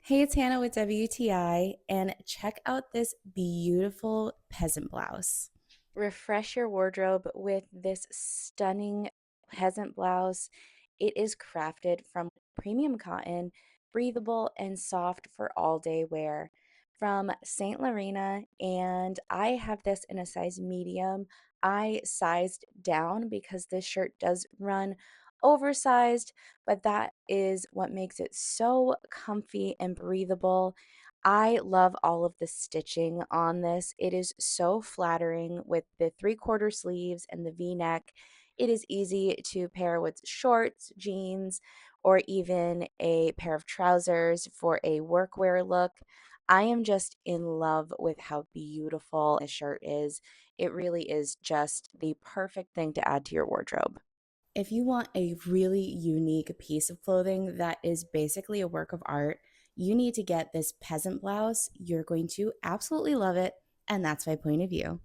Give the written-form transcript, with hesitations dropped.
Hey, it's Hannah with WTI, and check out this beautiful peasant blouse. Refresh your wardrobe with this stunning peasant blouse. It is crafted from premium cotton, breathable and soft for all day wear from St.Lareina. And I have this in a size medium. I sized down because this shirt does run oversized, but that is what makes it so comfy and breathable. I love all of the stitching on this. It is so flattering with the three-quarter sleeves and the V-neck. It is easy to pair with shorts, jeans, or even a pair of trousers for a workwear look. I am just in love with how beautiful this shirt is. It really is just the perfect thing to add to your wardrobe. If you want a really unique piece of clothing that is basically a work of art, you need to get this peasant blouse. You're going to absolutely love it, and that's my point of view.